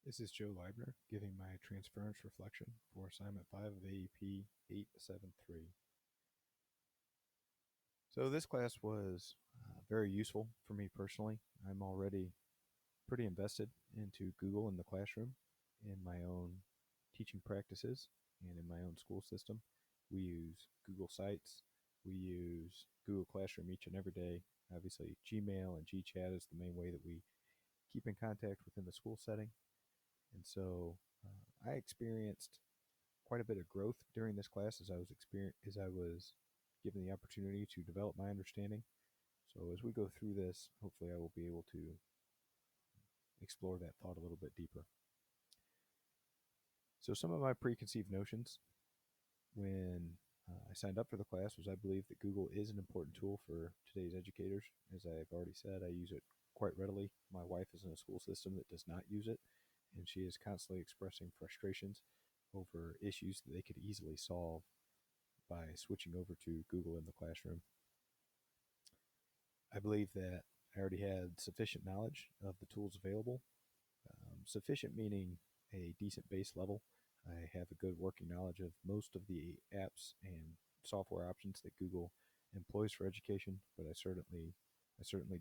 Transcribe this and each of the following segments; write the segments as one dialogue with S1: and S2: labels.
S1: This is Joe Leibner giving my transference reflection for assignment 5 of AEP 873. So this class was very useful for me personally. I'm already pretty invested into Google in the classroom, in my own teaching practices, and in my own school system. We use Google Sites. We use Google Classroom each and every day. Obviously, Gmail and GChat is the main way that we keep in contact within the school setting. And so I experienced quite a bit of growth during this class as I was given the opportunity to develop my understanding. So as we go through this, hopefully I will be able to explore that thought a little bit deeper. So some of my preconceived notions when I signed up for the class was I believe that Google is an important tool for today's educators. As I've already said, I use it quite readily. My wife is in a school system that does not use it, and she is constantly expressing frustrations over issues that they could easily solve by switching over to Google in the classroom. I believe that I already had sufficient knowledge of the tools available. Sufficient meaning a decent base level. I have a good working knowledge of most of the apps and software options that Google employs for education, but I certainly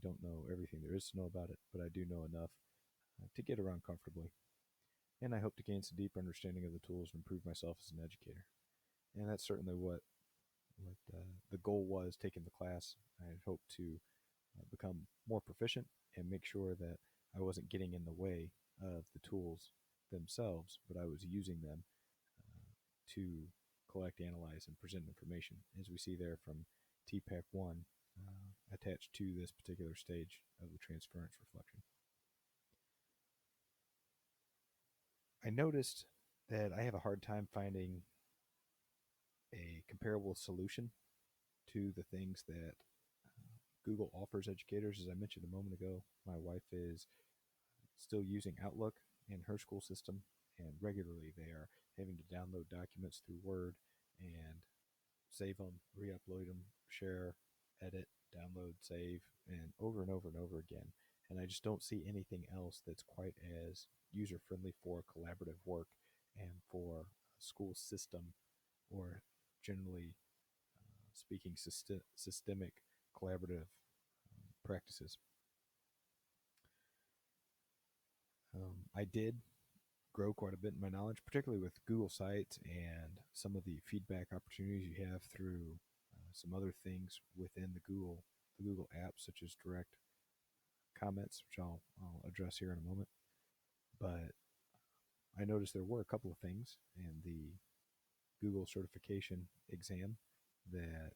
S1: don't know everything there is to know about it, but I do know enough to get around comfortably. And I hope to gain some deeper understanding of the tools and improve myself as an educator. And that's certainly what the goal was taking the class. I had hoped to become more proficient and make sure that I wasn't getting in the way of the tools themselves, but I was using them to collect, analyze, and present information, as we see there from TPAC 1 attached to this particular stage of the transference reflection. I noticed that I have a hard time finding a comparable solution to the things that Google offers educators. As I mentioned a moment ago, my wife is still using Outlook in her school system, and regularly they are having to download documents through Word and save them, re-upload them, share, edit, download, save, and over and over again. And I just don't see anything else that's quite as user friendly for collaborative work and for a school system, or generally speaking, systemic collaborative practices. I did grow quite a bit in my knowledge, particularly with Google Sites and some of the feedback opportunities you have through some other things within the Google apps, such as direct comments, which I'll address here in a moment. But I noticed there were a couple of things in the Google certification exam that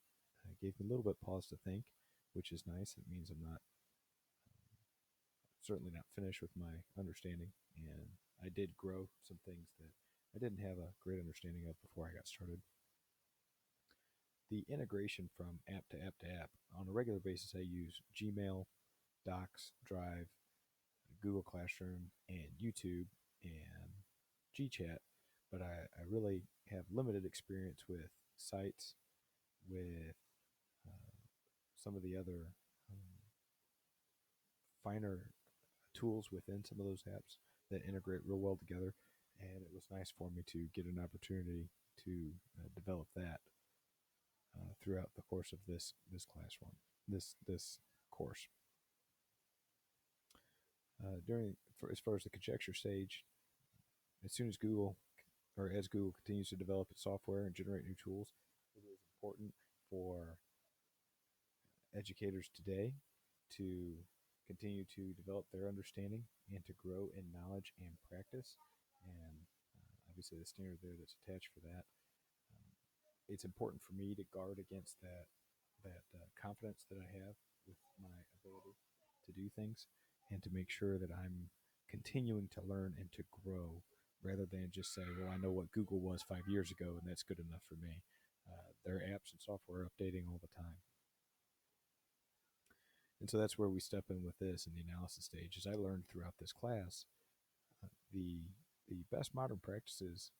S1: gave me a little bit pause to think, which is nice. It means I'm not certainly not finished with my understanding, and I did grow some things that I didn't have a great understanding of before I got started. The integration from app to app to app on a regular basis, I use Gmail, Docs, Drive, Google Classroom, and YouTube and GChat, but I really have limited experience with sites, with some of the other um, finer tools within some of those apps that integrate real well together. And it was nice for me to get an opportunity to develop that throughout the course of this class one, this course. As far as the conjecture stage, as soon as Google or as Google continues to develop its software and generate new tools, it is important for educators today to continue to develop their understanding and to grow in knowledge and practice. And obviously, the standard there that's attached for that. Um, it's important for me to guard against that confidence that I have with my ability to do things, and to make sure that I'm continuing to learn and to grow, rather than just say, well, I know what Google was 5 years ago and that's good enough for me. Their apps and software are updating all the time. And so that's where we step in with this in the analysis stage. As I learned throughout this class, the best modern practices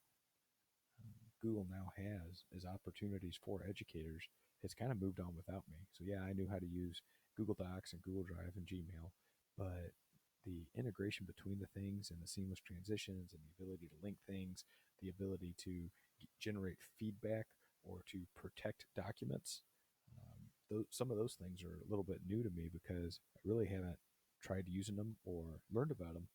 S1: Google now has as opportunities for educators has kind of moved on without me. So yeah, I knew how to use Google Docs and Google Drive and Gmail, but the integration between the things and the seamless transitions and the ability to link things, the ability to generate feedback or to protect documents. Some of those things are a little bit new to me because I really haven't tried using them or learned about them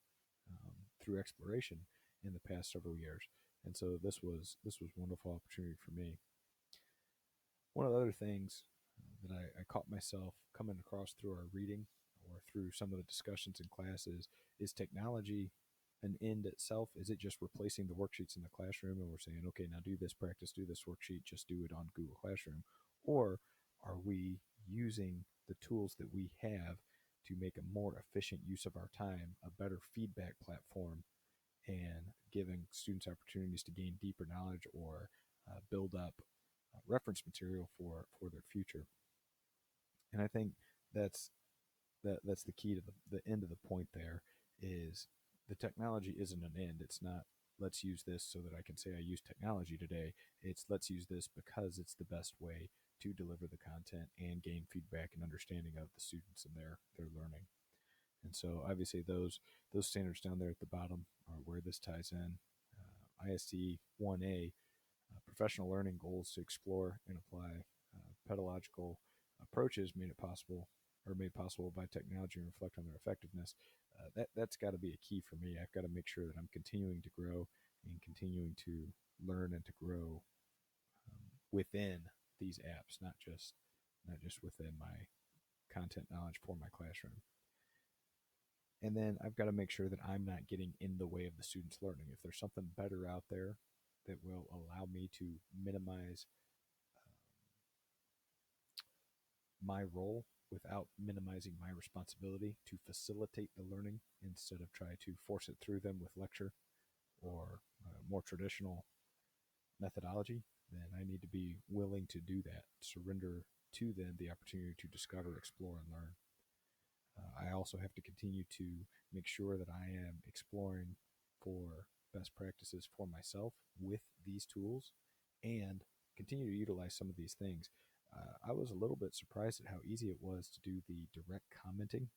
S1: through exploration in the past several years. And so this was a wonderful opportunity for me. One of the other things that I caught myself coming across through our reading or through some of the discussions in classes is technology an end itself? Is it just replacing the worksheets in the classroom and we're saying, okay, now do this practice, do this worksheet, just do it on Google Classroom? Or are we using the tools that we have to make a more efficient use of our time, a better feedback platform, and giving students opportunities to gain deeper knowledge or build up reference material for their future? And I think that's that's the key to the end of the point there is the technology isn't an end. It's not let's use this so that I can say I use technology today. It's let's use this because it's the best way to deliver the content and gain feedback and understanding of the students and their learning. And so obviously those standards down there at the bottom are where this ties in. ISD 1A, professional learning goals to explore and apply pedagogical approaches made possible by technology and reflect on their effectiveness. That's got to be a key for me. I've got to make sure that I'm continuing to grow and continuing to learn and to grow within these apps, not just within my content knowledge for my classroom. And then I've got to make sure that I'm not getting in the way of the students' learning. If there's something better out there that will allow me to minimize my role without minimizing my responsibility to facilitate the learning instead of try to force it through them with lecture or more traditional methodology, then I need to be willing to do that, surrender to them the opportunity to discover, explore, and learn. I also have to continue to make sure that I am exploring for best practices for myself with these tools and continue to utilize some of these things. I was a little bit surprised at how easy it was to do the direct commenting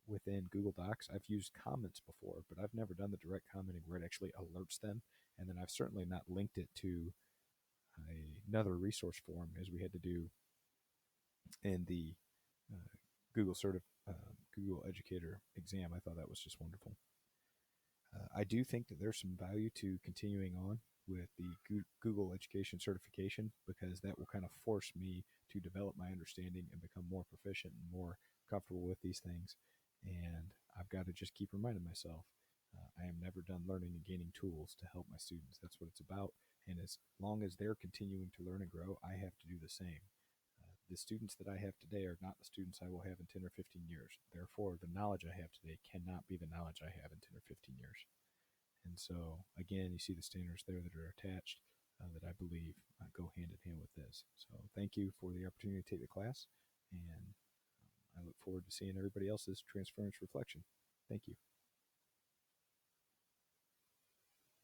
S1: within Google Docs. I've used comments before, but I've never done the direct commenting where it actually alerts them. And then I've certainly not linked it to another resource form as we had to do in the uh, Google Google Educator exam. I thought that was just wonderful. I do think that there's some value to continuing on with the Google Education certification because that will kind of force me to develop my understanding and become more proficient and more comfortable with these things. And I've got to just keep reminding myself I am never done learning and gaining tools to help my students. That's what it's about. And as long as they're continuing to learn and grow, I have to do the same. The students that I have today are not the students I will have in 10 or 15 years. Therefore, the knowledge I have today cannot be the knowledge I have in 10 or 15 years. And so, again, you see the standards there that are attached that I believe go hand in hand with this. So, thank you for the opportunity to take the class, and I look forward to seeing everybody else's transference reflection. Thank you.